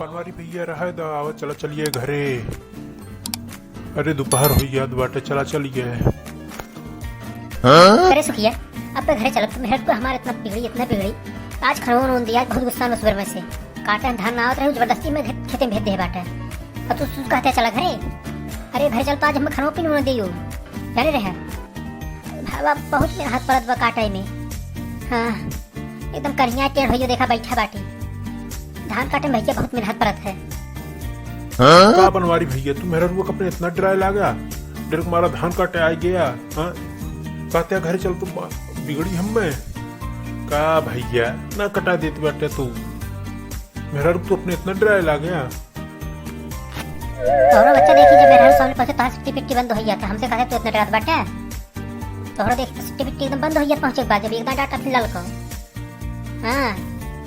बनवारी भैया रहा दा आवा चला चलिए घरे। अरे दोपहर हुई याद बाटे चला चलिए। अरे सुखिया अब तो घरे चलो। मेहर को हमारे इतना बिगड़ी आज खड़ोन उन दिया बहुत गुस्सा में सुबह में से काटे धान ना आवत रहे जबरदस्ती में खेते में भेज दे बाटे और तू कहते चला घरे। अरे घर चल तो आज हम खानो पीनो न दियो जाने रहे भावा बहुत मेरा हाथ पड़त बा काटे में। हाँ एकदम करिया टेढ़ होइयो देखा बैठा बाटी धान काटे में भैया बहुत मेरा हाथ पड़त है। का बनवारी भैया तू मेहर को अपने इतना डराए लागा डर मारा धान काटे आ गया। हाँ कहते घर चल तू बिगड़ी हम में का भैया ना कटा देती बाटे तू मेहर तो अपने इतना डराए ला गया। तोहरा बच्चा देखी जब मेहर सामने पहुंचे तो सिट्टी पिट्टी बंद हो गया था हमसे कहे तू इतना डरात बाटे। तोहरा देख सिट्टी पिट्टी एकदम बंद हो गया पहुंचे बाद जब एकदम डाटा फिर लाल को। हाँ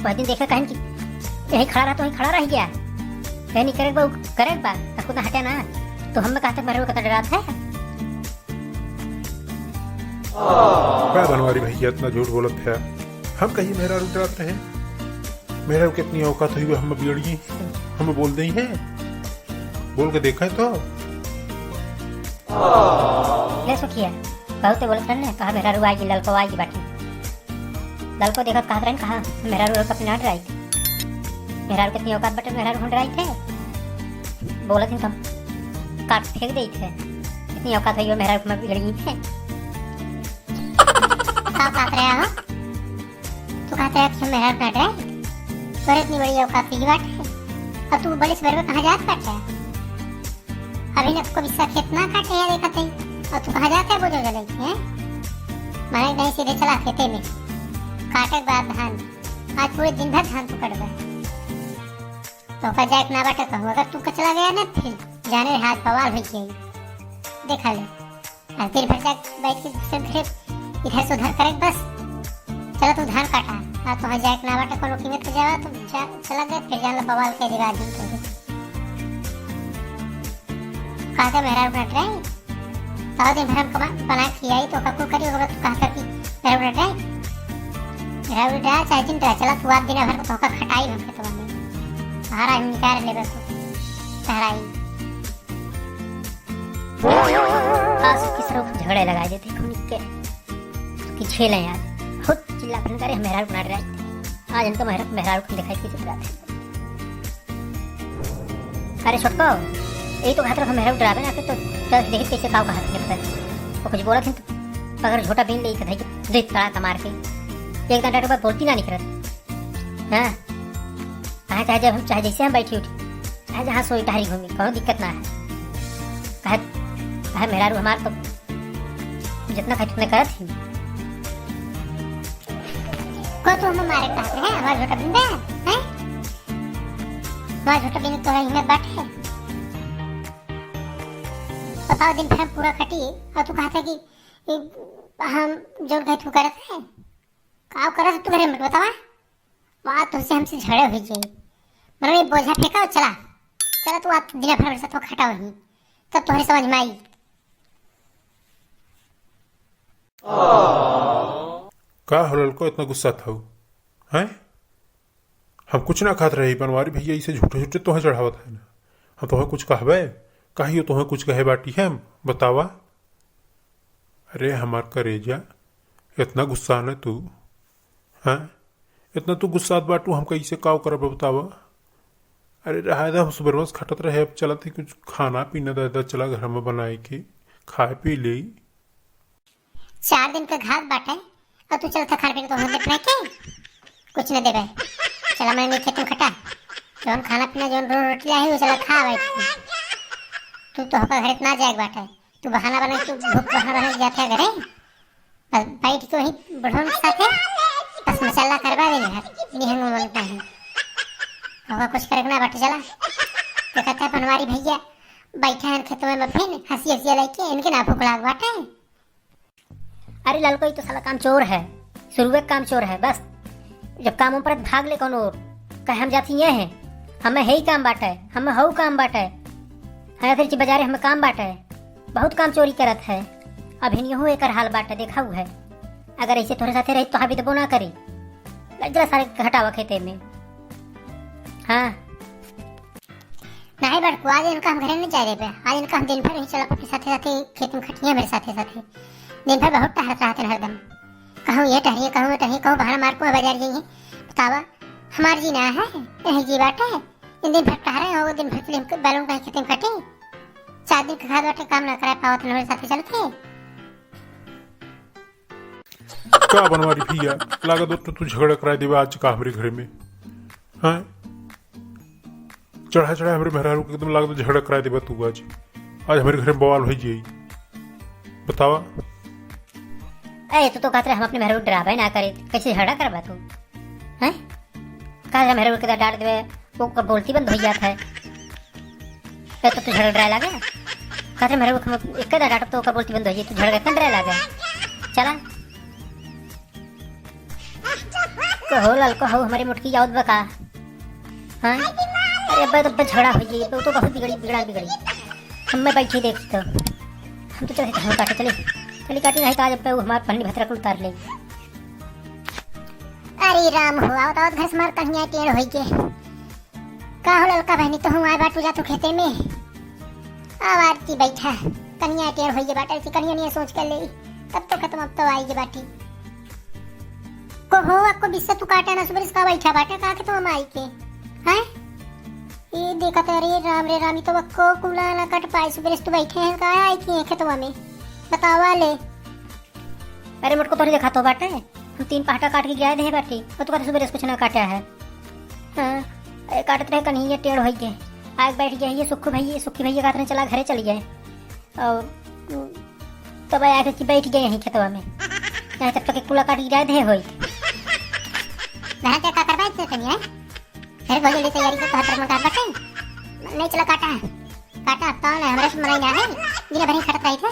वह दिन देखा कहीं कि यहीं खड़ा रहा तो वहीं खड़ा रह गया कहीं नहीं करेगा बा तक ना हटे ना तो हम कहते मेरे को कितना डरात है। क्या बनवारी भैया इतना झूठ बोलत है हम कहीं मेहरा डराते हैं। मेहरा कितनी औकात हुई हम बिगड़ी हम बोल दी है बोल के देखा तो ले सुखिया बहुत बोलत रहने कहा मेरा रू आएगी ललको आएगी बाटी ललको देखा कहा रहन कहा मेरा रू कपी ना डराई मेरा कितनी औकात बटे मेरा रू डराई थे बोलत थे कम काट फेंक दी थे इतनी औकात हुई मेरा में बिगड़ी थे। क्या बात रहे हो तू कहते है कि मेरा ना डराई तोरे इतनी बड़ी औकात की बात है अब तू बड़े सवेरे में कहाँ जात बाटे अभी न को विस्सा खेत ना काटे है देखते और तू कहाँ जाता है बोझ जले हैं माने नहीं सीधे चला खेते में काटे बाद धान आज पूरे दिन भर धान पकड़बे तो का जाए ना बाटे कहूँ अगर तू चला गया ना फिर जाने हाथ बवाल हो जाएगी देखा ले आज दिन भर जाके बैठ के फिर इधर से उधर करे बस चलो तू धान काटा और तो जाए ना बाटे कोनो कीमत पे जावा तो चला गया फिर जान बवाल के जगह दिन तो काका मेरा बना ट्राई सारा दिन भर हम बना खियाई तो ककू करी होगा तू कहा कि मेरा बना ट्राई चाहे दिन चला तू आज दिन भर तो का खटाई हम के तो में सारा हम निकाल ले बस सहाराई आस की तरफ झगड़े लगा देते खून के कि छेले यार बहुत चिल्ला फिर करे मेरा बना ट्राई आज हम तो मेरा को दिखाई की तरह अरे छोटको यही तो खातर हम मेहरा डरावे ना तो चल देख कैसे काव कहा नहीं पता वो कुछ बोला थे तो अगर झोटा बीन ले कथा दे तड़ा का मार के एक घंटा के बाद बोलती ना निकलत। हां कहा चाहे जब हम चाहे जैसे हम बैठी उठी चाहे जहां सोई टहरी घूमी कोई दिक्कत ना है कहा मेरा रू हमार तो जितना खाई उतना करत थी को तो हम मारे कहते हैं हमारा झोटा बीन दे हैं हमारा झोटा बीन तो है हिम्मत बात है बताओ दिन भर पूरा खटी और तू कहता कि हम जो गए तू करत है काव करत तू घरे में बतावा बात तुझसे हमसे झगड़े हुई गई मैंने बोझा फेंका और चला तू आज दिन भर से तो खटा वही तब तुम्हारी समझ में आई। का हलल को इतना गुस्सा था हैं हम कुछ ना खात रहे बनवारी भैया इसे झूठे झूठे तो चढ़ावत है ना हम तुम्हें कुछ कहबे कहियो तुम्हें कुछ कहे बाटी है बतावा। अरे हमार करेजा इतना गुस्सा न तू हाँ इतना तू गुस्सा बाटू हम कैसे काव करब बतावा। अरे रहा हम सुबह खटत रहे अब चला थी कुछ खाना पीना दादा चला घर में बनाए के खाए पी ले 4 दिन का घात बाटे और तू चलता खाने पीने तो हम अपना के कुछ न देबे चला मैंने खेत में खटा जो हम खाना पीना जो रोटी लाई वो चला खा बैठ तू तो होकर घर इतना जाएगा बाटे तू बहाना बना तू भूख बहाना जाते है घरे बस बैठ के वहीं बढ़ों के साथ है बस मसाला करवा देंगे घर निहंग बनता है होगा कुछ करना बाटे चला तो कहता है बनवारी भैया बैठा है खेतों में फिर हंसी हंसी लेके इनके ना भूख लाग बाटे। अरे ललको तो साला काम चोर है शुरू काम चोर है बस जब काम पर भाग ले कौन और कहे हम जाती ये है हमें है ही काम बाटे हमें हऊ काम बाटे है फिर बाजारे हमें काम बाटे बहुत काम चोरी करत है अभी नहीं एक हाल बाटे देखा हुआ है अगर ऐसे थोड़े साथे रही तो हावी दबो ना करी जरा सारे घटावा खेते में। हाँ भाई बड़कू आज इनका हम घरे नहीं जाए देबे। आज इनका हम दिन भर नहीं चला अपने साथे साथे खेत में खटिया मेरे साथे साथे दिन भर बहुत टहलत रहते हैं हरदम। कहूँ ये टहरिए कहूँ ये टहरिए कहूँ भाड़ा मार को बाजार जाइए। बतावा हमार जी ना है यही जी बात है। दिन भर टहरे हो दिन भर फिल्म बैलून कहीं खेत में खटे 4 दिन के खाद बाटे काम ना करा पावत हमारे साथे चल के। का बनवारी भैया लागत तो तू झगड़ा करा देवा आज का हमारे घर में। हाँ चढ़ा चढ़ा हमारे मेहरारू के एकदम लागत झगड़ा करा देवा तू आज हमारे घर में बवाल हो जाई। बतावा अरे तो कहते हम अपने मेहरारू डरावे ना करे कैसे झगड़ा करबा तू हैं कहा मेहरारू के डांट देवे वो बोलती बंद हो जाता है तो तू झगड़ा डरा लागे कहते मेहरारू एक डांट तो बोलती बंद हो जाए तू झगड़ा इतना डरा लागे। चला कहो लाल कहो हमारी मुटकी याद बका। हाँ अरे अब झगड़ा हो जाइए तो बहुत बिगड़ी हम मैं बैठी देखी तो हम तो चले हम काटे चली काटी नहीं तो आज हमारे पन्नी भतरा को उतार ले। अरे राम हो आओ तो घर से मार कन्या टेढ़ होई के का हो ललका बहनी तो हूँ आए बाटू जा तो खेते में आवारती बैठा कन्या टेढ़ होई के बाटा ऐसी कन्या नहीं सोच कर ले तब तो खत्म अब तो आई के बाटी को हो आपको बिस्सा तू काटा ना सुबह इसका बैठा बाटा का के तो हम आई के हैं ये देखा तो रे राम तो वक्को कुला ना कट पाई सुबह तू बैठे हैं का आई के खेतवा में बतावा ले। अरे मुझको तो नहीं देखा तो बाटे हम 3 पाटा काट के गए थे बाटी और तू कहते सुबह कुछ ना काटा है। हाँ अरे काटते रहे कन्हैया टेढ़ हो गए आग बैठ गए ये सुखी भैया काटने चला घरे चली गए और तब आके बैठ गए यहीं खेतवा में यहाँ तब तक कुला काट के गए थे होई वहां क्या करवाए थे कन्या फिर बोले ले तैयारी को कहत में काट बटे नहीं चला काटा तो ना हमरा से मनाई ना है दिन भर खटत रही थे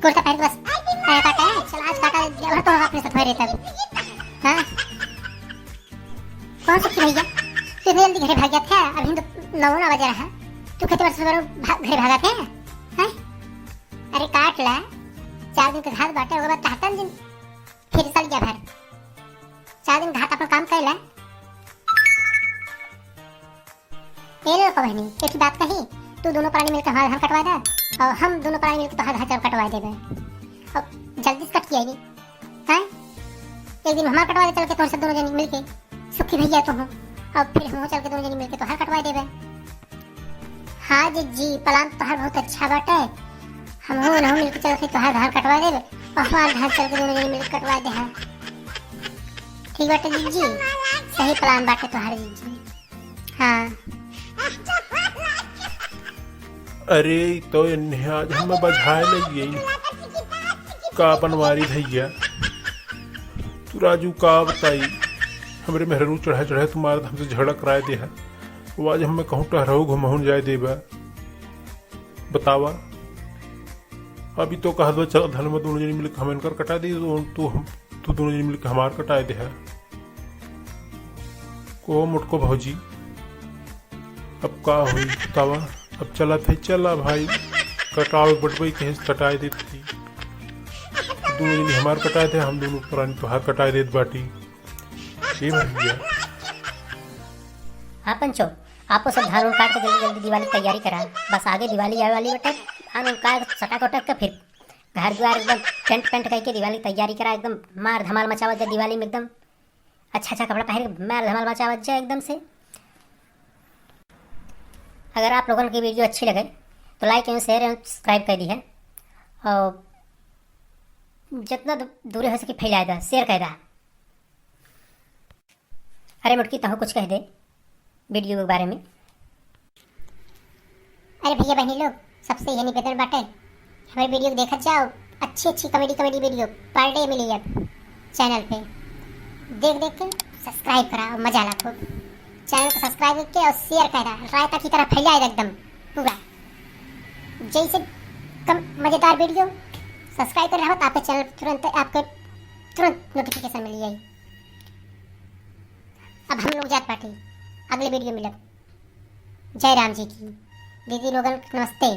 कुर्ता पहन बस काटा है चल आज काटा दिया तो अपने साथ में रहता है। हां कौन सुखी भैया तू इतनी जल्दी घरे भाग गया था अभी तो 9 ना बज रहा तू खेत पर सवेरे घरे भागा थे हैं अरे काट ला 4 दिन के घात बाटे होगा तातन दिन फिर चल गया घर 4 दिन घाट अपन काम कैला ये लो बहनी एक बात कही तू दोनों प्राणी मिलकर हमारा धान कटवा दे और हम दोनों प्राणी मिलकर तो धान कटवा देबे अब जल्दी से कट किया नहीं हैं एक दिन हमारा कटवा दे चल के तोर से दोनों जन मिलके सुखी भैया तो हूं अब फिर हम चल के दोनों जन मिलके तो हर कटवा देबे। हां जी प्लान तो हर बहुत अच्छा बाटे हम हो ना मिलके चल के तो हर धान कटवा देबे और हमारा धान चल के दोनों जन मिलके कटवा दे है ठीक बाटे जी सही प्लान बाटे तो हर जी। हां अरे तो आज हम बजाए लगी का बनवारी भैया तू राजू का बताई हमारे मेहरू चढ़ा तुम्हारा हमसे झगड़ा कराए दे है वो आज हमें कहूँ टहराऊ घुमाऊन जाए देबा। बतावा अभी तो कहा दो चल धन में दोनों जनी मिलकर हम इनकर कटा दी तू दोनों जनी मिलकर हमार कटाए दे है को मुटको भौजी अब का हुई बतावा। अब चला थे चला भाई कटाव बटबई कहीं कटाए देती थी दोनों जनी हमार कटाए थे हम दोनों पुरानी तुहार कटाए देत बाटी ये भैया। हाँ पंचो आपको सब धान काट के जल्दी दिवाली तैयारी करा बस आगे दिवाली आने वाली बेटा धान काट सटा कटक के फिर घर द्वार एकदम टेंट करके दिवाली तैयारी करा एकदम मार धमाल मचावत जाए दिवाली में एकदम अच्छा कपड़ा पहन के मार धमाल मचावत जाए एकदम से। अगर आप लोगों की वीडियो अच्छी लगे तो लाइक एवं शेयर एवं सब्सक्राइब कर दी है और जितना दूर हो सके फैलाए दा शेयर कर दा। अरे मुटकी तो कुछ कह दे वीडियो के बारे में। अरे भैया बहनी लोग सबसे यही निवेदन बाटे हमारे वीडियो को देखा जाओ अच्छी कॉमेडी वीडियो पर डे मिली है चैनल पे देख के सब्सक्राइब करा और मजा ला खूब चैनल को सब्सक्राइब करके और शेयर करा रायता की तरह फैलाए एकदम पूरा जैसे कम मजेदार वीडियो सब्सक्राइब कर रहा हो तो आपके चैनल तुरंत नोटिफिकेशन मिल जाएगी। अब हम लोग जात पार्टी अगले वीडियो मिलब। जय राम जी की दीदी लोगन नमस्ते।